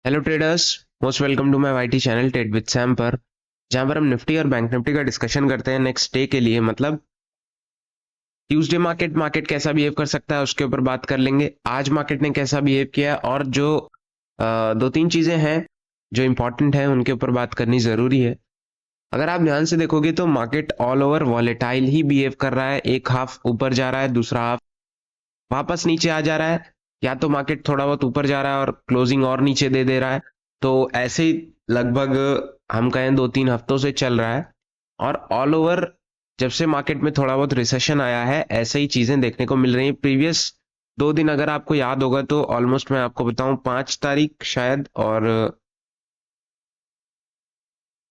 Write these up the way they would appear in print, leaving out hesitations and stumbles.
Hello traders, most welcome to my YT channel trade with Sam पर, जहां पर हम निफ्टी और बैंक निफ्टी का डिस्कशन करते हैं नेक्स्ट डे के लिए। मतलब ट्यूसडे मार्केट मार्केट कैसा बिहेव कर सकता है उसके ऊपर बात कर लेंगे। आज मार्केट ने कैसा बिहेव किया और जो दो तीन चीजें हैं जो इंपॉर्टेंट है उनके ऊपर बात करनी जरूरी है। अगर आप ध्यान से देखोगे तो मार्केट ऑल ओवर वॉलेटाइल ही बिहेव कर रहा है। एक हाफ ऊपर जा रहा है, दूसरा हाफ वापस नीचे आ जा रहा है, या तो मार्केट थोड़ा बहुत ऊपर जा रहा है और क्लोजिंग और नीचे दे दे रहा है। तो ऐसे ही लगभग हम कहें 2-3 हफ्तों से चल रहा है। और ऑल ओवर जब से मार्केट में थोड़ा बहुत रिसेशन आया है, ऐसे ही चीजें देखने को मिल रही हैं। प्रीवियस 2 दिन अगर आपको याद होगा तो ऑलमोस्ट मैं आपको बताऊं 5 तारीख शायद, और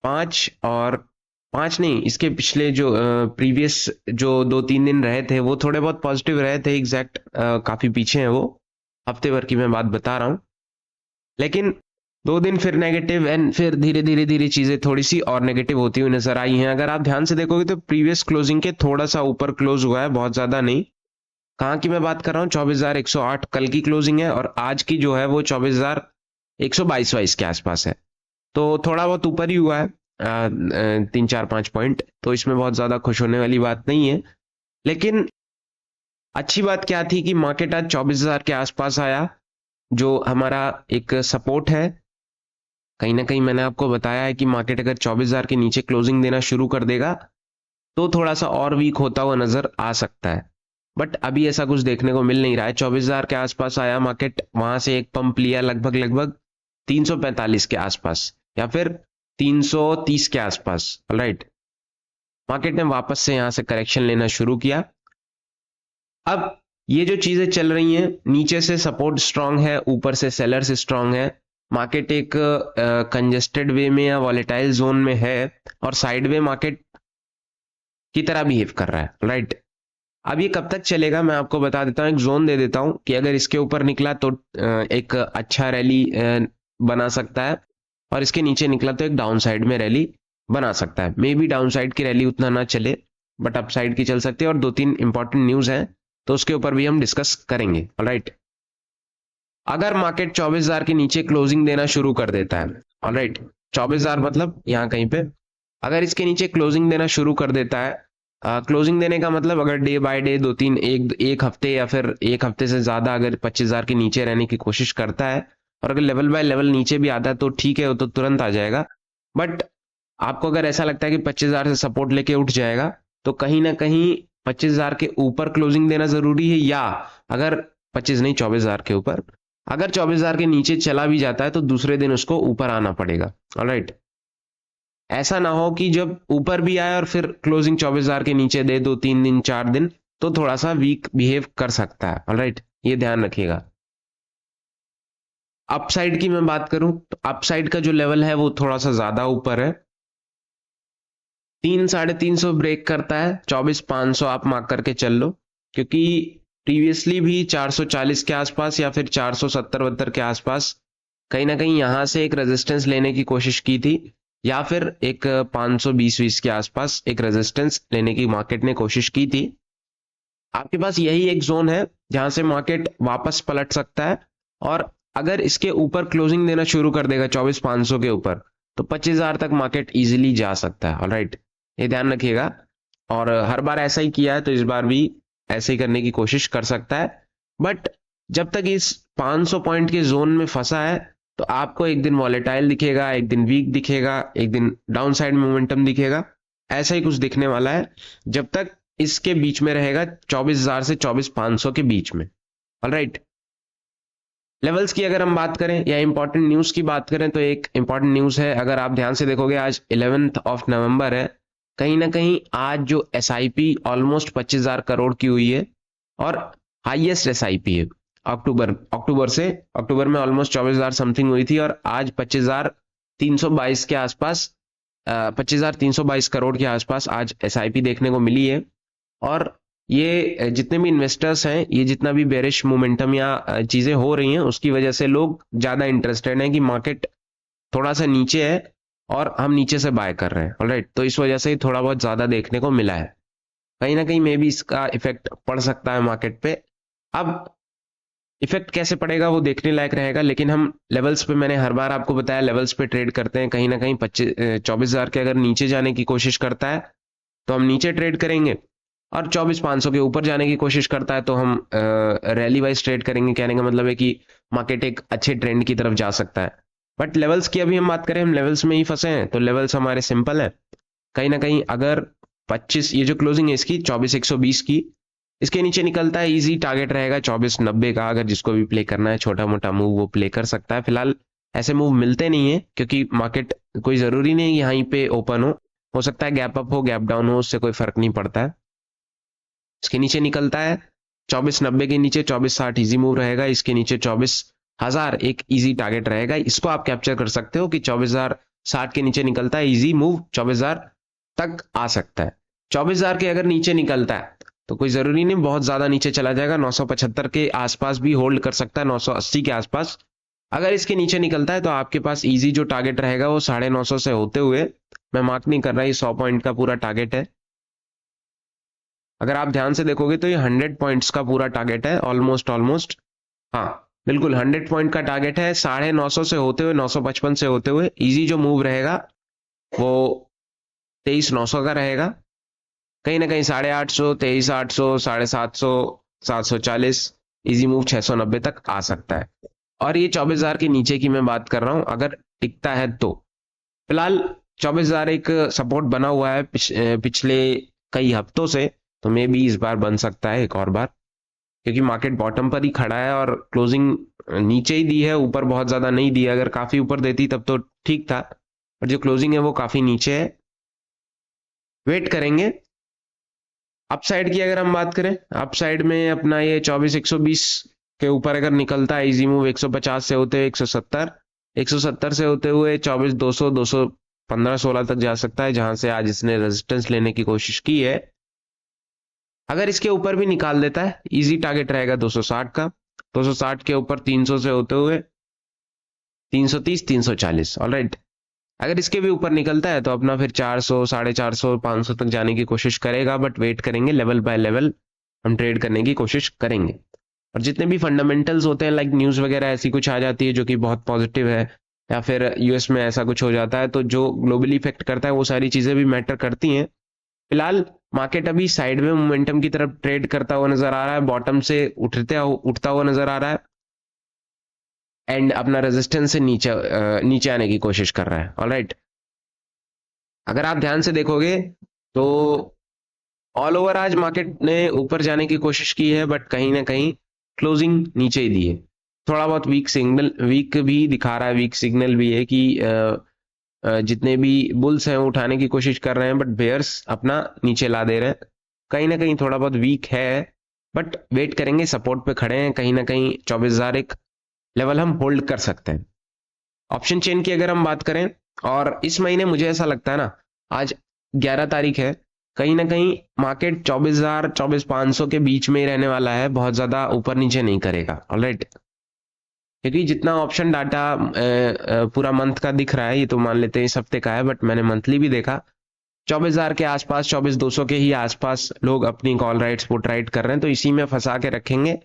5 और 5 नहीं, इसके पिछले जो प्रीवियस जो 2-3 दिन रहे थे वो थोड़े बहुत पॉजिटिव रहे थे। एग्जैक्ट काफी पीछे हैं वो, हफ्ते भर की मैं बात बता रहा हूँ। लेकिन 2 दिन फिर नेगेटिव एंड फिर धीरे धीरे धीरे चीजें थोड़ी सी और नेगेटिव होती हुई नजर आई हैं। अगर आप ध्यान से देखोगे तो प्रीवियस क्लोजिंग के थोड़ा सा ऊपर क्लोज हुआ है, बहुत ज्यादा नहीं। कहाँ की मैं बात कर रहा हूँ, 24,108 कल की क्लोजिंग है, और आज की जो है वो 24,122 के आसपास है। तो थोड़ा बहुत ऊपर ही हुआ है, 3-4-5 पॉइंट, तो इसमें बहुत ज्यादा खुश होने वाली बात नहीं है। लेकिन अच्छी बात क्या थी कि मार्केट आज 24,000 के आसपास आया, जो हमारा एक सपोर्ट है। कहीं ना कहीं मैंने आपको बताया है कि मार्केट अगर 24,000 के नीचे क्लोजिंग देना शुरू कर देगा तो थोड़ा सा और वीक होता हुआ नजर आ सकता है। बट अभी ऐसा कुछ देखने को मिल नहीं रहा है। 24,000 के आसपास आया मार्केट, वहां से एक पंप लिया लगभग लगभग 345 के आसपास या फिर 330 के आसपास। ऑलराइट, मार्केट ने वापस से यहां से करेक्शन लेना शुरू किया। अब ये जो चीजें चल रही हैं, नीचे से सपोर्ट स्ट्रांग है, ऊपर से सेलर्स स्ट्रांग है। मार्केट एक कंजेस्टेड वे में या वॉलेटाइल जोन में है, और साइडवे मार्केट की तरह बिहेव कर रहा है। राइट, अब ये कब तक चलेगा मैं आपको बता देता हूँ, एक जोन दे देता हूँ कि अगर इसके ऊपर निकला तो एक अच्छा रैली बना सकता है, और इसके नीचे निकला तो एक डाउन साइड में रैली बना सकता है। मे बी डाउन साइड की रैली उतना ना चले, बट अप साइड की चल सकती है। और 2-3 इंपॉर्टेंट न्यूज हैं तो उसके ऊपर भी हम डिस्कस करेंगे। ऑलराइट, अगर मार्केट 24,000 के नीचे क्लोजिंग देना शुरू कर देता है, ऑलराइट, 24,000 मतलब यहाँ कहीं पे, अगर इसके नीचे क्लोजिंग देना शुरू कर देता है, क्लोजिंग देने का मतलब अगर डे बाय डे 2-3 एक हफ्ते या फिर एक हफ्ते से ज्यादा अगर 25,000 के नीचे रहने की कोशिश करता है, और अगर लेवल बाय लेवल नीचे भी आता है तो ठीक है, वो तो तुरंत आ जाएगा। बट आपको अगर ऐसा लगता है कि 25,000 से सपोर्ट लेके उठ जाएगा, तो कहीं ना कहीं 25,000 के ऊपर क्लोजिंग देना जरूरी है। या अगर 25 नहीं, 24,000 के ऊपर, अगर 24,000 के नीचे चला भी जाता है तो दूसरे दिन उसको ऊपर आना पड़ेगा। ऑलराइट, ऐसा ना हो कि जब ऊपर भी आए और फिर क्लोजिंग 24,000 के नीचे दे 2-3 दिन 4 दिन, तो थोड़ा सा वीक बिहेव कर सकता है। ऑलराइट, ये ध्यान रखिएगा। अपसाइड की मैं बात करूं तो अपसाइड का जो लेवल है वो थोड़ा सा ज्यादा ऊपर है। 300-350 ब्रेक करता है, 24,500 आप मार्क करके चल लो, क्योंकि प्रीवियसली भी 440 के आसपास या फिर 470-72 के आसपास कहीं ना कहीं यहां से एक रेजिस्टेंस लेने की कोशिश की थी, या फिर एक 520-20 के आसपास एक रेजिस्टेंस लेने की मार्केट ने कोशिश की थी। आपके पास यही एक जोन है जहां से मार्केट वापस पलट सकता है, और अगर इसके ऊपर क्लोजिंग देना शुरू कर देगा 24,500 के ऊपर, तो 25,000 तक मार्केट इजीली जा सकता है। ऑलराइट, ये ध्यान रखिएगा। और हर बार ऐसा ही किया है तो इस बार भी ऐसे ही करने की कोशिश कर सकता है। बट जब तक इस 500 पॉइंट के जोन में फंसा है, तो आपको एक दिन वॉलेटाइल दिखेगा, एक दिन वीक दिखेगा, एक दिन डाउन साइड मोमेंटम दिखेगा। ऐसा ही कुछ दिखने वाला है जब तक इसके बीच में रहेगा, 24,000 से 24,500 के बीच में। ऑलराइट, लेवल्स की अगर हम बात करें या इंपॉर्टेंट न्यूज की बात करें, तो एक इंपॉर्टेंट न्यूज है। अगर आप ध्यान से देखोगे, आज 11 नवंबर है। कहीं ना कहीं आज जो एसआईपी ऑलमोस्ट 25,000 करोड़ की हुई है, और हाईएस्ट एसआईपी है। अक्टूबर में ऑलमोस्ट 24,000 समथिंग हुई थी, और आज 25,322 के आसपास, 25,322 करोड़ के आसपास आज एसआईपी देखने को मिली है। और ये जितने भी इन्वेस्टर्स हैं, ये जितना भी बेरिश मोमेंटम या चीजें हो रही हैं, उसकी वजह से लोग ज्यादा इंटरेस्टेड हैं कि मार्केट थोड़ा सा नीचे है और हम नीचे से बाय कर रहे हैं। ऑलराइट, तो इस वजह से ही थोड़ा बहुत ज्यादा देखने को मिला है। कहीं ना कहीं मे भी इसका इफेक्ट पड़ सकता है मार्केट पे। अब इफेक्ट कैसे पड़ेगा वो देखने लायक रहेगा, लेकिन हम लेवल्स पे, मैंने हर बार आपको बताया लेवल्स पे ट्रेड करते हैं। कहीं ना कहीं 24,000 के अगर नीचे जाने की कोशिश करता है तो हम नीचे ट्रेड करेंगे, और 24,500 के ऊपर जाने की कोशिश करता है तो हम रैली वाइज ट्रेड करेंगे। कहने का मतलब है कि मार्केट एक अच्छे ट्रेंड की तरफ जा सकता है। बट लेवल्स की अभी हम बात करें, हम लेवल्स में ही फंसे हैं, तो लेवल्स हमारे सिंपल है। कहीं ना कहीं अगर 25, ये जो क्लोजिंग है इसकी 24,120 की, इसके नीचे निकलता है, इजी टारगेट रहेगा 24,90 का। अगर जिसको भी प्ले करना है छोटा मोटा मूव वो प्ले कर सकता है। फिलहाल ऐसे मूव मिलते नहीं है, क्योंकि मार्केट कोई जरूरी नहीं यहीं पे ओपन हो सकता है गैप अप हो, गैप डाउन हो, उससे कोई फर्क नहीं पड़ता है। इसके नीचे निकलता है 24,90 के नीचे 24,60 इजी मूव रहेगा। इसके नीचे 24,000 एक इजी टारगेट रहेगा। इसको आप कैप्चर कर सकते हो कि 24,060 के नीचे निकलता है, इजी मूव 24,000 तक आ सकता है। 24,000 के अगर नीचे निकलता है तो कोई जरूरी नहीं बहुत ज्यादा नीचे चला जाएगा, 975 के आसपास भी होल्ड कर सकता है, 980 के आसपास। अगर इसके नीचे निकलता है तो आपके पास इजी जो टारगेट रहेगा वो 950 से होते हुए, मैं मार्क नहीं कर रहा, ये 100 पॉइंट का पूरा टारगेट है। अगर आप ध्यान से देखोगे तो ये 100 पॉइंट्स का पूरा टारगेट है, ऑलमोस्ट ऑलमोस्ट, हाँ बिल्कुल 100 पॉइंट का टारगेट है। 950 से होते हुए, 955 से होते हुए इजी जो मूव रहेगा वो 23,900 का रहेगा। कहीं ना कहीं 850, 23,800, 750, 740, इजी मूव 690 तक आ सकता है। और ये 24,000 के नीचे की मैं बात कर रहा हूं, अगर टिकता है तो। फिलहाल 24,000 एक सपोर्ट बना हुआ है पिछले कई हफ्तों से, तो मे भी इस बार बन सकता है एक और बार, क्योंकि मार्केट बॉटम पर ही खड़ा है और क्लोजिंग नीचे ही दी है, ऊपर बहुत ज्यादा नहीं दी है। अगर काफी ऊपर देती तब तो ठीक था, पर जो क्लोजिंग है वो काफी नीचे है। वेट करेंगे। अपसाइड की अगर हम बात करें, अपसाइड में अपना ये 24,120 के ऊपर अगर निकलता है, इजी मूव 150 से होते हुए 170, 170 से होते हुए 24,200, 215, 16 तक जा सकता है, जहां से आज इसने रेजिस्टेंस लेने की कोशिश की है। अगर इसके ऊपर भी निकाल देता है, इजी टारगेट रहेगा 260 का। 260 के ऊपर 300 से होते हुए 330, 340, ऑलराइट। अगर इसके भी ऊपर निकलता है तो अपना फिर 400, 450, 500 तक जाने की कोशिश करेगा। बट वेट करेंगे, लेवल बाय लेवल हम ट्रेड करने की कोशिश करेंगे। और जितने भी फंडामेंटल्स होते हैं, लाइक न्यूज वगैरह ऐसी कुछ आ जाती है जो कि बहुत पॉजिटिव है, या फिर यूएस में ऐसा कुछ हो जाता है, तो जो ग्लोबली इफेक्ट करता है वो सारी चीजें भी मैटर करती हैं। फिलहाल मार्केट अभी साइड में मोमेंटम की तरफ ट्रेड करता हुआ नजर आ रहा है, बॉटम से उठता हुआ नजर आ रहा है, एंड अपना रेजिस्टेंस से नीचे आने की कोशिश कर रहा है, ऑलराइट। अगर आप ध्यान से देखोगे तो ऑल ओवर आज मार्केट ने ऊपर जाने की कोशिश की है, बट कहीं ना कहीं क्लोजिंग नीचे ही दी है। थोड़ा बहुत वीक भी दिखा रहा है, वीक सिग्नल भी है कि जितने भी बुल्स हैं वो उठाने की कोशिश कर रहे हैं, बट बेयर्स अपना नीचे ला दे रहे हैं। कहीं ना कहीं थोड़ा बहुत वीक है, बट वेट करेंगे, सपोर्ट पे खड़े हैं। कहीं ना कहीं 24,000 एक लेवल हम होल्ड कर सकते हैं। ऑप्शन चेन की अगर हम बात करें, और इस महीने मुझे ऐसा लगता है ना, आज 11 तारीख है, कहीं ना कहीं मार्केट 24,000, 24,500 के बीच में ही रहने वाला है, बहुत ज्यादा ऊपर नीचे नहीं करेगा, ऑलराइट। क्योंकि जितना ऑप्शन डाटा पूरा मंथ का दिख रहा है, ये तो मान लेते हैं इस हफ्ते का है, बट मैंने मंथली भी देखा, 24,000 के आसपास, 24,200 के ही आसपास लोग अपनी कॉल राइट्स पुट राइट कर रहे हैं, तो इसी में फंसा के रखेंगे,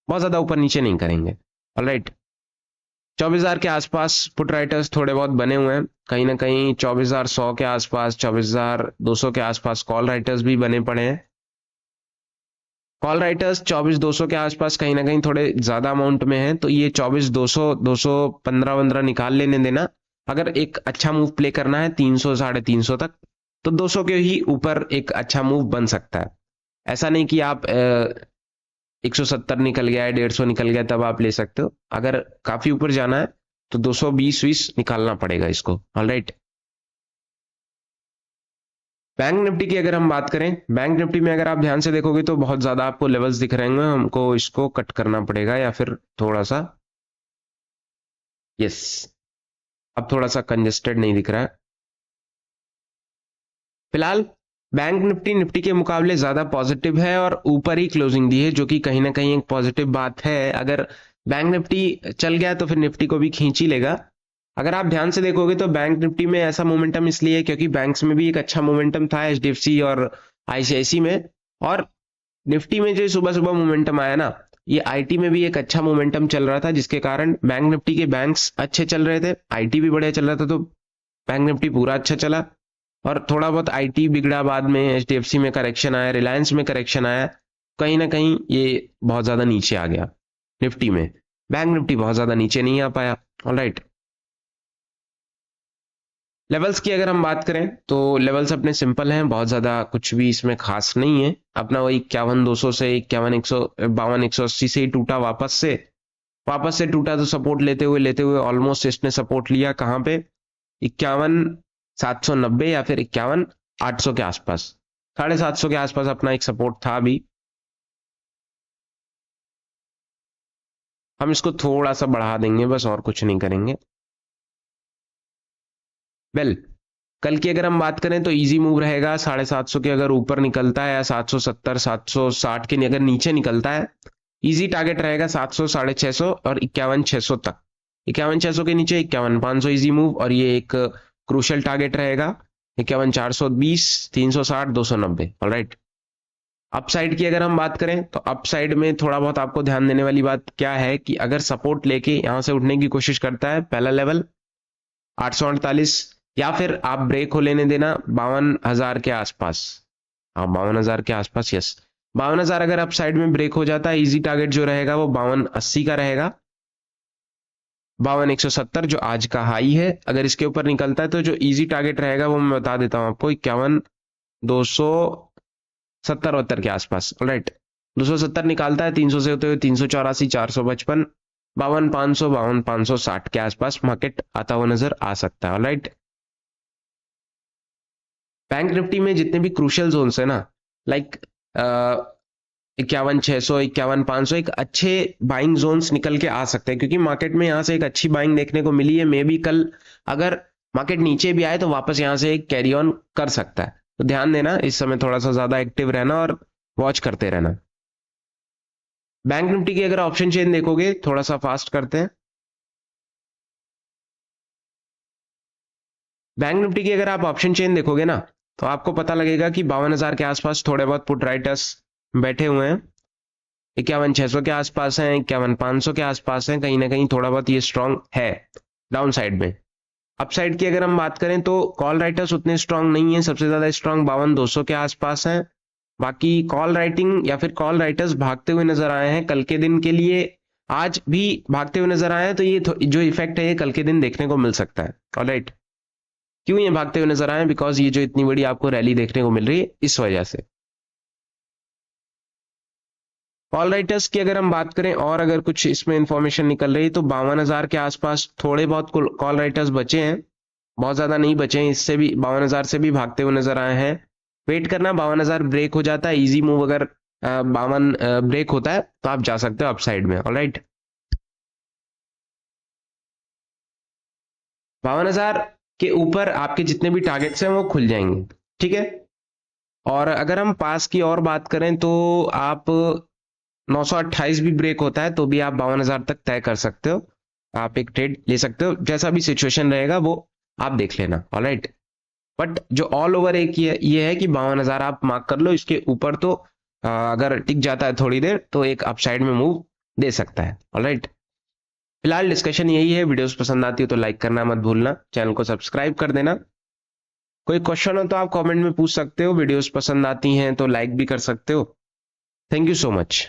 बहुत ज्यादा ऊपर नीचे नहीं करेंगे, ऑलराइट। 24,000 के आसपास पुट राइटर्स थोड़े बहुत बने हुए हैं, कहीं ना कहीं 24,100 के आसपास, 24,200 के आसपास कॉल राइटर्स भी बने पड़े हैं। कॉल राइटर्स 24,200 के आसपास कहीं ना कहीं थोड़े ज्यादा अमाउंट में हैं, तो ये 24,200, 215 निकाल लेने देना। अगर एक अच्छा मूव प्ले करना है 300, 350 तक, तो 200 के ही ऊपर एक अच्छा मूव बन सकता है। ऐसा नहीं कि आप 170 निकल गया है, 150 निकल गया तब आप ले सकते हो। अगर काफी ऊपर जाना है तो 220 निकालना पड़ेगा इसको, ऑलराइट। बैंक निफ्टी की अगर हम बात करें, बैंक निफ्टी में अगर आप ध्यान से देखोगे तो बहुत ज्यादा आपको लेवल्स दिख रहे होंगे, हमको इसको कट करना पड़ेगा, या फिर थोड़ा सा, यस, अब थोड़ा सा कंजेस्टेड नहीं दिख रहा है। फिलहाल बैंक निफ्टी निफ्टी के मुकाबले ज्यादा पॉजिटिव है और ऊपर ही क्लोजिंग दी है, जो कि कहीं ना कहीं एक पॉजिटिव बात है। अगर बैंक निफ्टी चल गया तो फिर निफ्टी को भी खींच ही लेगा। अगर आप ध्यान से देखोगे तो बैंक निफ्टी में ऐसा मोमेंटम इसलिए है क्योंकि बैंक्स में भी एक अच्छा मोमेंटम था, एचडीएफसी और आईसीआईसी में, और निफ्टी में जो सुबह सुबह मोमेंटम आया ना, ये आईटी में भी एक अच्छा मोमेंटम चल रहा था, जिसके कारण बैंक निफ्टी के बैंक्स अच्छे चल रहे थे, आईटी भी बढ़िया चल रहा था, तो बैंक निफ्टी पूरा अच्छा चला। और थोड़ा बहुत आईटी बिगड़ा, बाद में एचडीएफसी में करेक्शन आया, रिलायंस में करेक्शन आया, कहीं ना कहीं ये बहुत ज्यादा नीचे आ गया निफ्टी में। बैंक निफ्टी बहुत ज्यादा नीचे नहीं आ पाया। ऑलराइट, लेवल्स की अगर हम बात करें तो लेवल्स अपने सिंपल हैं, बहुत ज्यादा कुछ भी इसमें खास नहीं है। अपना वही 51,200 से 51,152,180 से ही टूटा, वापस से टूटा, तो सपोर्ट लेते हुए ऑलमोस्ट इसने सपोर्ट लिया कहां पे, 51,790 या फिर 51,800 के आसपास, 750 के आसपास अपना एक सपोर्ट था। अभी हम इसको थोड़ा सा बढ़ा देंगे बस, और कुछ नहीं करेंगे। वेल, कल की अगर हम बात करें तो इजी मूव रहेगा 750 के अगर ऊपर निकलता है, या 770 760 के अगर नीचे निकलता है, इजी टारगेट रहेगा 700 650 और 51,600 तक। 51,600 के नीचे 51,500 इजी मूव, और ये एक क्रूशल टारगेट रहेगा 51,420 360 290। ऑलराइट, अपसाइड की अगर हम बात करें तो अपसाइड में थोड़ा बहुत आपको ध्यान देने वाली बात क्या है कि अगर सपोर्ट लेके यहां से उठने की कोशिश करता है, पहला लेवल 848, या फिर आप ब्रेक हो लेने देना 52,000 के आसपास। हाँ, 52,000 के आसपास, यस, 52,000 अगर अप साइड में ब्रेक हो जाता है, इजी टारगेट जो रहेगा वो 5280 का रहेगा। 52,170 जो आज का हाई है, अगर इसके ऊपर निकलता है तो जो इजी टारगेट रहेगा वो मैं बता देता हूं आपको, 51,270 के आसपास। राइट, 270 निकालता है 300 से होते हुए 384 455, 52,500 52,560 के आसपास मार्केट आता हुआ नजर आ सकता है। ऑलराइट, बैंक निफ्टी में जितने भी क्रूशियल जोन्स है ना, लाइक 51,600 51,500 एक अच्छे बाइंग जोन्स निकल के आ सकते हैं, क्योंकि मार्केट में यहां से एक अच्छी बाइंग देखने को मिली है। मे बी कल अगर मार्केट नीचे भी आए तो वापस यहां से एक कैरी ऑन कर सकता है, तो ध्यान देना, इस समय थोड़ा सा ज्यादा एक्टिव रहना और वॉच करते रहना। बैंक निफ्टी की अगर ऑप्शन चेन देखोगे, थोड़ा सा फास्ट करते हैं। बैंक निफ्टी की अगर आप ऑप्शन चेन देखोगे ना, तो आपको पता लगेगा कि 52,000 के आसपास थोड़े बहुत पुट राइटर्स बैठे हुए हैं, 51,600 के आसपास हैं, 51,500 के आसपास हैं, कहीं ना कहीं थोड़ा बहुत ये स्ट्रांग है डाउन साइड में। अपसाइड की अगर हम बात करें तो कॉल राइटर्स उतने स्ट्रांग नहीं है, सबसे ज्यादा स्ट्रांग 52,200 के आसपास हैं। बाकी कॉल राइटिंग या फिर कॉल राइटर्स भागते हुए नजर आए हैं कल के दिन के लिए, आज भी भागते हुए नजर आए हैं, तो ये जो इफेक्ट है ये कल के दिन देखने को मिल सकता है। ऑलराइट, क्यों ये भागते हुए नजर आए, बिकॉज ये जो इतनी बड़ी आपको रैली देखने को मिल रही है, इस वजह से। कॉल राइटर्स की अगर हम बात करें और अगर कुछ इसमें इंफॉर्मेशन निकल रही है, तो 52,000 के आसपास थोड़े बहुत कॉल राइटर्स बचे हैं, बहुत ज्यादा नहीं बचे हैं, इससे भी 52,000 से भी भागते हुए नजर आए हैं। वेट करना, 52,000 ब्रेक हो जाता है, इजी मूव अगर 52 ब्रेक होता है तो आप जा सकते हो अपसाइड में। ऑलराइट, 52,000 के ऊपर आपके जितने भी टारगेट्स हैं वो खुल जाएंगे, ठीक है। और अगर हम पास की और बात करें तो आप 928 भी ब्रेक होता है तो भी आप 52,000 तक तय कर सकते हो, आप एक ट्रेड ले सकते हो, जैसा भी सिचुएशन रहेगा वो आप देख लेना। ऑलराइट, बट जो ऑल ओवर एक ये है कि 52,000 आप मार्क कर लो, इसके ऊपर तो अगर टिक जाता है थोड़ी देर तो एक अपसाइड में मूव दे सकता है। ऑलराइट, फिलहाल डिस्कशन यही है, वीडियोस पसंद आती हो तो लाइक करना मत भूलना, चैनल को सब्सक्राइब कर देना। कोई क्वेश्चन हो तो आप कमेंट में पूछ सकते हो, वीडियोस पसंद आती हैं तो लाइक भी कर सकते हो। Thank you so much.